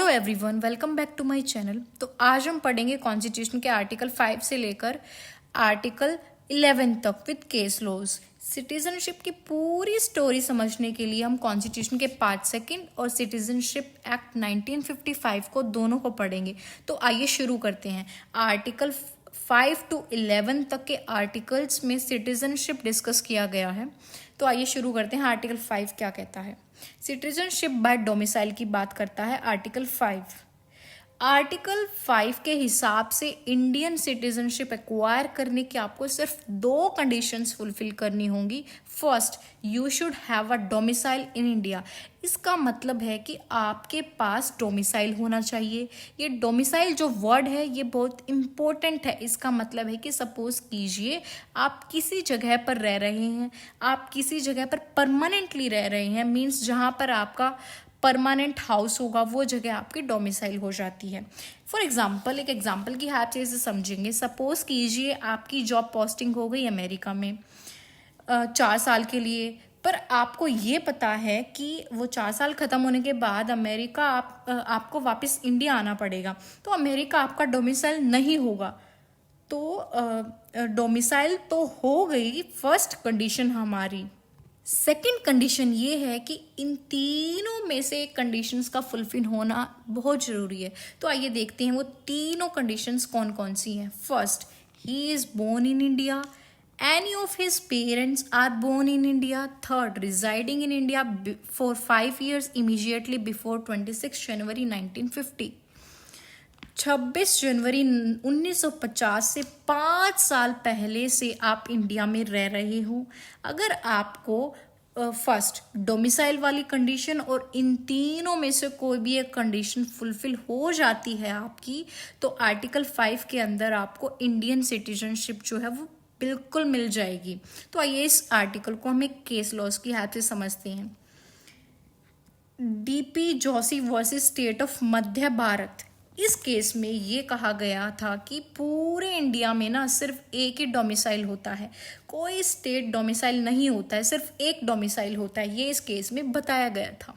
Hello everyone, welcome back to my channel. तो आज हम पढ़ेंगे कॉन्स्टिट्यूशन के आर्टिकल 5 से लेकर आर्टिकल 11 तक विद केस लॉज। सिटीजनशिप की पूरी स्टोरी समझने के लिए हम कॉन्स्टिट्यूशन के पार्ट सेकंड और सिटीजनशिप एक्ट 1955 को दोनों को पढ़ेंगे। तो आइए शुरू करते हैं। आर्टिकल 5 to 11 तक के आर्टिकल्स में सिटीजनशिप डिस्कस किया गया है। तो आइए शुरू करते हैं। आर्टिकल 5 क्या कहता है? सिटीजनशिप बाय डोमिसाइल की बात करता है आर्टिकल 5। आर्टिकल 5 के हिसाब से इंडियन सिटीजनशिप एक्वायर करने की आपको सिर्फ 2 कंडीशंस फुलफिल करनी होंगी। First, you should have a domicile in India. इसका मतलब है कि आपके पास डोमिसाइल होना चाहिए। ये डोमिसाइल जो वर्ड है ये बहुत इंपॉर्टेंट है। इसका मतलब है कि सपोज कीजिए आप किसी जगह पर रह रहे हैं, आप किसी जगह पर परमानेंटली रह रहे हैं, मीन्स जहाँ पर आपका परमानेंट हाउस होगा वो जगह आपकी डोमिसाइल हो जाती है। फॉर एग्जाम्पल, एक एग्जाम्पल की हेल्प से इसे समझेंगे। सपोज कीजिए आपकी जॉब पोस्टिंग हो गई अमेरिका में 4 साल के लिए, पर आपको ये पता है कि वो 4 साल ख़त्म होने के बाद अमेरिका आपको वापस इंडिया आना पड़ेगा। तो अमेरिका आपका डोमिसाइल नहीं होगा। तो डोमिसाइल तो हो गई फर्स्ट कंडीशन हमारी। सेकंड कंडीशन ये है कि इन तीनों में से एक कंडीशंस का फुलफिल होना बहुत ज़रूरी है। तो आइए देखते हैं वो तीनों कंडीशंस कौन कौन सी हैं। First, he is born in India, any of his parents are born in India. Third, residing in India for 5 years immediately before 26 जनवरी 1950। 26 जनवरी 1950 से 5 साल पहले से आप इंडिया में रह रहे हो। अगर आपको फर्स्ट डोमिसाइल वाली कंडीशन और इन तीनों में से कोई भी एक कंडीशन फुलफिल हो जाती है आपकी, तो आर्टिकल 5 के अंदर आपको इंडियन सिटीजनशिप जो है वो बिल्कुल मिल जाएगी। तो आइए इस आर्टिकल को हम एक केस लॉज की हेल्प से समझते हैं। DP Joshi versus state of Madhya Bharat. इस केस में ये कहा गया था कि पूरे इंडिया में ना सिर्फ एक ही डोमिसाइल होता है, कोई स्टेट डोमिसाइल नहीं होता है, सिर्फ एक डोमिसाइल होता है। ये इस केस में बताया गया था।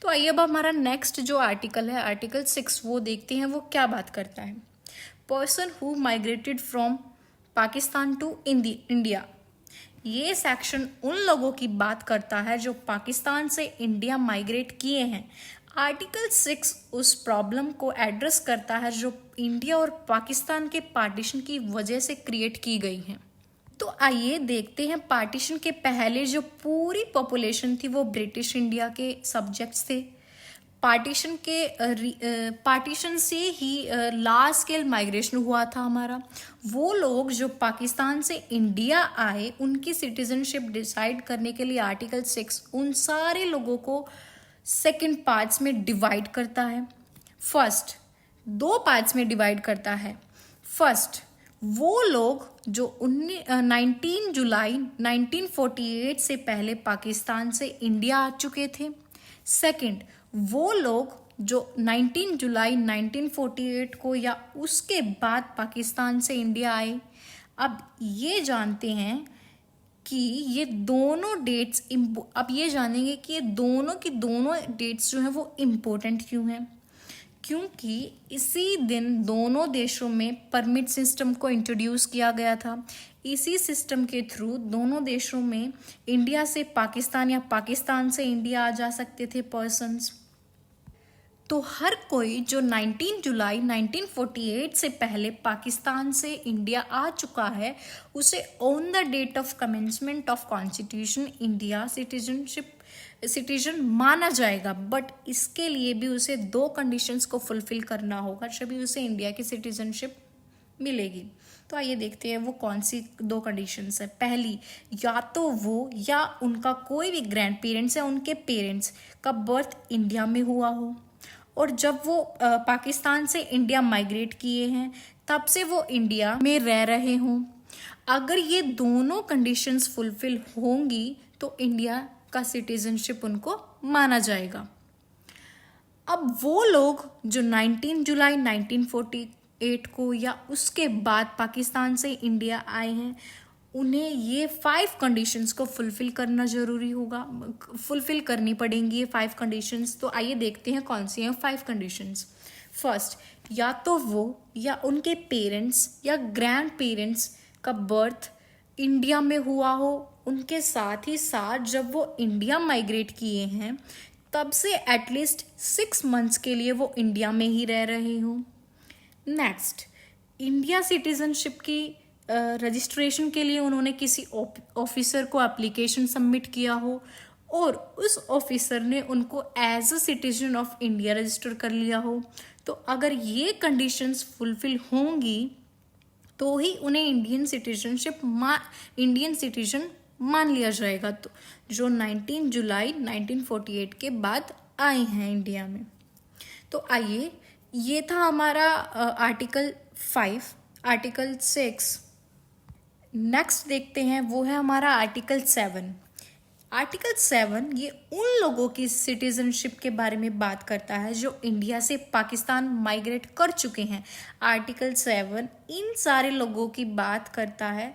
तो आइए अब हमारा नेक्स्ट जो आर्टिकल है आर्टिकल 6 वो देखते हैं वो क्या बात करता है। Person who migrated from Pakistan to India. ये सेक्शन उन लोगों की बात करता है जो पाकिस्तान से इंडिया माइग्रेट किए हैं। आर्टिकल 6 उस प्रॉब्लम को एड्रेस करता है जो इंडिया और पाकिस्तान के पार्टीशन की वजह से क्रिएट की गई है। तो आइए देखते हैं, पार्टीशन के पहले जो पूरी पॉपुलेशन थी वो ब्रिटिश इंडिया के सब्जेक्ट्स थे। पार्टीशन से ही लार्ज स्केल माइग्रेशन हुआ था हमारा। वो लोग जो पाकिस्तान से इंडिया आए उनकी सिटीजनशिप डिसाइड करने के लिए आर्टिकल 6 उन सारे लोगों को सेकंड पार्ट्स में डिवाइड करता है। फर्स्ट, 2 पार्ट्स में डिवाइड करता है। फर्स्ट, वो लोग जो 19 जुलाई 1948 से पहले पाकिस्तान से इंडिया आ चुके थे। सेकंड, वो लोग जो 19 जुलाई 1948 को या उसके बाद पाकिस्तान से इंडिया आए। अब ये जानते हैं कि ये दोनों डेट्स अब ये जानेंगे कि ये दोनों की दोनों डेट्स जो हैं वो इम्पोर्टेंट क्यों हैं। क्योंकि इसी दिन दोनों देशों में परमिट सिस्टम को इंट्रोड्यूस किया गया था। इसी सिस्टम के थ्रू दोनों देशों में इंडिया से पाकिस्तान या पाकिस्तान से इंडिया आ जा सकते थे पर्सन्स। तो हर कोई जो 19 जुलाई 1948 से पहले पाकिस्तान से इंडिया आ चुका है उसे on the date of commencement of constitution India citizen माना जाएगा। बट इसके लिए भी उसे 2 कंडीशंस को फुलफिल करना होगा तभी उसे इंडिया की सिटीजनशिप मिलेगी। तो आइए देखते हैं वो कौन सी 2 कंडीशंस है। पहली, या तो वो या उनका कोई भी ग्रैंड पेरेंट्स या उनके पेरेंट्स का बर्थ इंडिया में हुआ हो और जब वो पाकिस्तान से इंडिया माइग्रेट किए हैं तब से वो इंडिया में रह रहे हों। अगर ये दोनों कंडीशंस फुलफिल होंगी तो इंडिया का सिटीजनशिप उनको माना जाएगा। अब वो लोग जो 19 जुलाई 1948 को या उसके बाद पाकिस्तान से इंडिया आए हैं उन्हें ये 5 कंडीशंस को फुलफिल करना जरूरी होगा, फुलफिल करनी पड़ेंगी ये 5 कंडीशंस। तो आइए देखते हैं कौन सी हैं 5 कंडीशंस। फर्स्ट, या तो वो या उनके पेरेंट्स या ग्रैंड पेरेंट्स का बर्थ इंडिया में हुआ हो, उनके साथ ही साथ जब वो इंडिया माइग्रेट किए हैं तब से एटलीस्ट 6 मंथ्स के लिए वो इंडिया में ही रह रहे हों। नेक्स्ट, इंडिया सिटीजनशिप की रजिस्ट्रेशन के लिए उन्होंने किसी ऑफिसर को एप्लीकेशन सबमिट किया हो और उस ऑफिसर ने उनको as a citizen of India register कर लिया हो। तो अगर ये कंडीशंस फुलफिल होंगी तो ही उन्हें इंडियन सिटीजन मान लिया जाएगा, तो जो 19 जुलाई 1948 के बाद आए हैं इंडिया में। तो आइए, ये था हमारा आर्टिकल 5। आर्टिकल 6 नेक्स्ट देखते हैं, वो है हमारा आर्टिकल 7। आर्टिकल 7 ये उन लोगों की सिटीजनशिप के बारे में बात करता है जो इंडिया से पाकिस्तान माइग्रेट कर चुके हैं। आर्टिकल 7 इन सारे लोगों की बात करता है,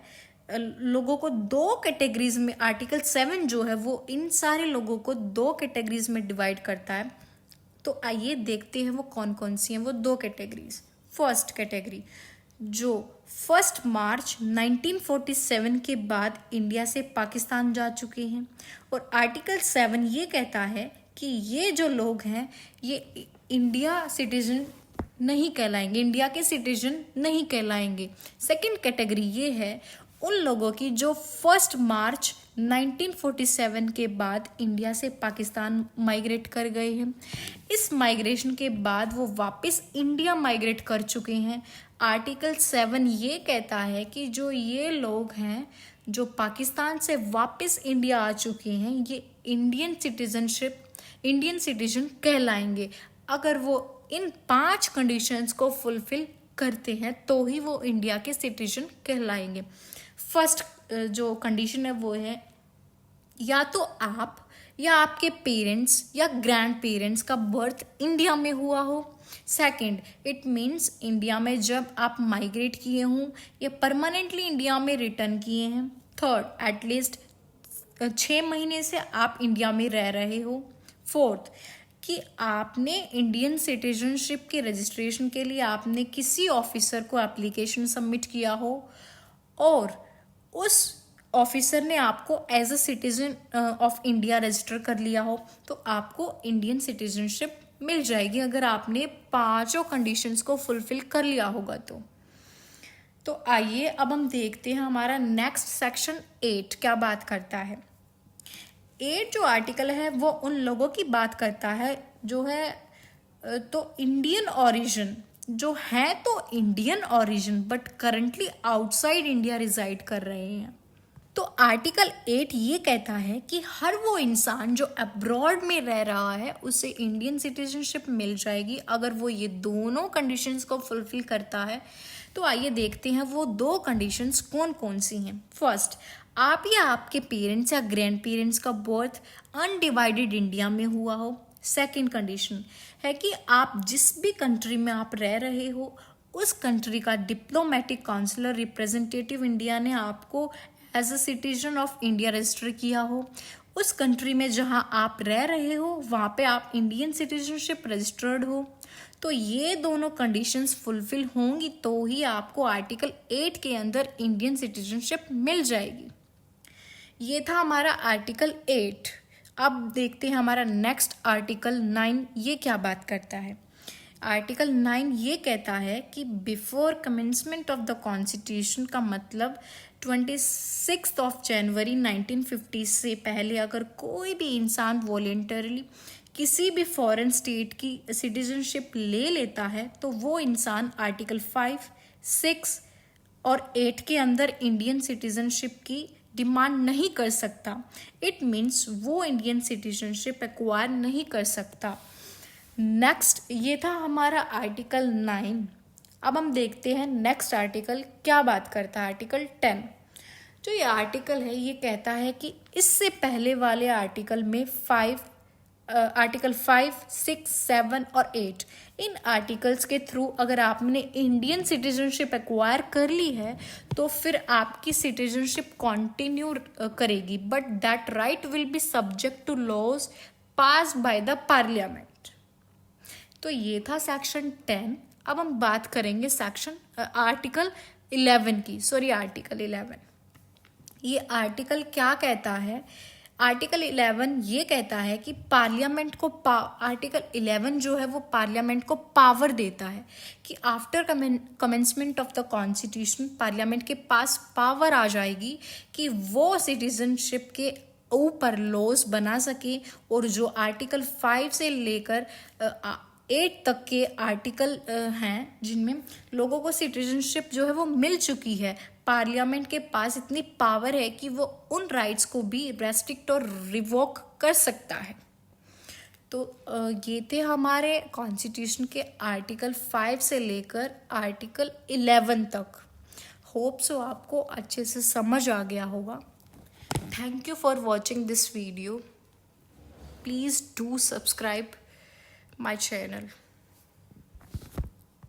लोगों को 2 कैटेगरीज में, आर्टिकल 7 जो है वो इन सारे लोगों को 2 कैटेगरीज में डिवाइड करता है। तो आइए देखते हैं वो कौन कौन सी हैं वो 2 कैटेगरीज। फर्स्ट कैटेगरी, जो 1 मार्च 1947 के बाद इंडिया से पाकिस्तान जा चुके हैं। और आर्टिकल 7 ये कहता है कि ये जो लोग हैं ये इंडिया सिटीजन नहीं कहलाएंगे, इंडिया के सिटीजन नहीं कहलाएंगे। सेकंड कैटेगरी ये है उन लोगों की जो 1 मार्च 1947 के बाद इंडिया से पाकिस्तान माइग्रेट कर गए हैं। इस माइग्रेशन के बाद वो वापस इंडिया माइग्रेट कर चुके हैं। आर्टिकल 7 ये कहता है कि जो ये लोग हैं जो पाकिस्तान से वापस इंडिया आ चुके हैं ये इंडियन सिटीजन कहलाएंगे अगर वो इन 5 कंडीशंस को फुलफिल करते हैं तो ही वो इंडिया के सिटीजन कहलाएंगे। फर्स्ट जो कंडीशन है वो है या तो आप या आपके पेरेंट्स या ग्रैंड पेरेंट्स का बर्थ इंडिया में हुआ हो। सेकंड, इट मीन्स इंडिया में जब आप माइग्रेट किए हों या परमानेंटली इंडिया में रिटर्न किए हैं। थर्ड, एटलीस्ट 6 महीने से आप इंडिया में रह रहे हो। फोर्थ, कि आपने इंडियन सिटीजनशिप के रजिस्ट्रेशन के लिए आपने किसी ऑफिसर को एप्लीकेशन सबमिट किया हो और उस ऑफिसर ने आपको as a citizen of India register कर लिया हो तो आपको इंडियन सिटीजनशिप मिल जाएगी अगर आपने 5 कंडीशंस को फुलफिल कर लिया होगा। तो आइए अब हम देखते हैं हमारा नेक्स्ट सेक्शन 8 क्या बात करता है। 8 जो आर्टिकल है वो उन लोगों की बात करता है जो है तो इंडियन ओरिजिन, जो है तो Indian origin but currently outside India reside कर रहे हैं। तो आर्टिकल 8 ये कहता है कि हर वो इंसान जो अब्रॉड में रह रहा है उसे इंडियन सिटीजनशिप मिल जाएगी अगर वो ये दोनों कंडीशंस को फुलफिल करता है। तो आइए देखते हैं वो 2 कंडीशंस कौन कौन सी हैं। फर्स्ट, आप या आपके पेरेंट्स या ग्रैंड पेरेंट्स का बर्थ अनडिवाइडेड इंडिया में हुआ हो। सेकेंड कंडीशन है कि आप जिस भी कंट्री में आप रह रहे हो उस कंट्री का डिप्लोमेटिक काउंसलर रिप्रेजेंटेटिव इंडिया ने आपको as a citizen of India register किया हो। उस कंट्री में जहां आप रह रहे हो वहां पे आप इंडियन सिटीजनशिप रजिस्टर्ड हो। तो ये दोनों कंडीशंस फुलफिल होंगी तो ही आपको आर्टिकल 8 के अंदर इंडियन सिटीजनशिप मिल जाएगी। ये था हमारा आर्टिकल 8। अब देखते हैं हमारा नेक्स्ट आर्टिकल 9 ये क्या बात करता है। आर्टिकल 9 ये कहता है कि before commencement of the constitution का मतलब 26 जनवरी 1950 से पहले अगर कोई भी इंसान वॉलेंटरली किसी भी फॉरेन स्टेट की सिटीजनशिप ले लेता है तो वो इंसान आर्टिकल 5, 6 और 8 के अंदर इंडियन सिटीजनशिप की डिमांड नहीं कर सकता। इट मीन्स वो इंडियन सिटीजनशिप एक्वायर नहीं कर सकता। नेक्स्ट ये था हमारा आर्टिकल 9। अब हम देखते हैं नेक्स्ट आर्टिकल क्या बात करता है। आर्टिकल 10 जो ये आर्टिकल है ये कहता है कि इससे पहले वाले आर्टिकल में 5 आर्टिकल 5, 6, 7 और 8, इन आर्टिकल्स के थ्रू अगर आपने इंडियन सिटीजनशिप एक्वायर कर ली है तो फिर आपकी सिटीजनशिप कंटिन्यू करेगी, but that right will be subject to laws pass by the parliament. तो ये था सेक्शन 10। अब हम बात करेंगे सेक्शन आर्टिकल 11 की, सॉरी आर्टिकल 11। ये आर्टिकल क्या कहता है? आर्टिकल 11 ये कहता है कि पार्लियामेंट को आर्टिकल 11 जो है वो पार्लियामेंट को पावर देता है कि after commencement of the constitution parliament के पास पावर आ जाएगी कि वो सिटीजनशिप के ऊपर लॉज बना सके, और जो आर्टिकल 5 से लेकर 8 तक के आर्टिकल हैं जिनमें लोगों को सिटीजनशिप जो है वो मिल चुकी है, पार्लियामेंट के पास इतनी पावर है कि वो उन राइट्स को भी रेस्ट्रिक्ट और रिवोक कर सकता है। तो ये थे हमारे कॉन्स्टिट्यूशन के आर्टिकल 5 से लेकर आर्टिकल 11 तक। होप सो आपको अच्छे से समझ आ गया होगा। Thank you for watching this video. Please do subscribe my channel.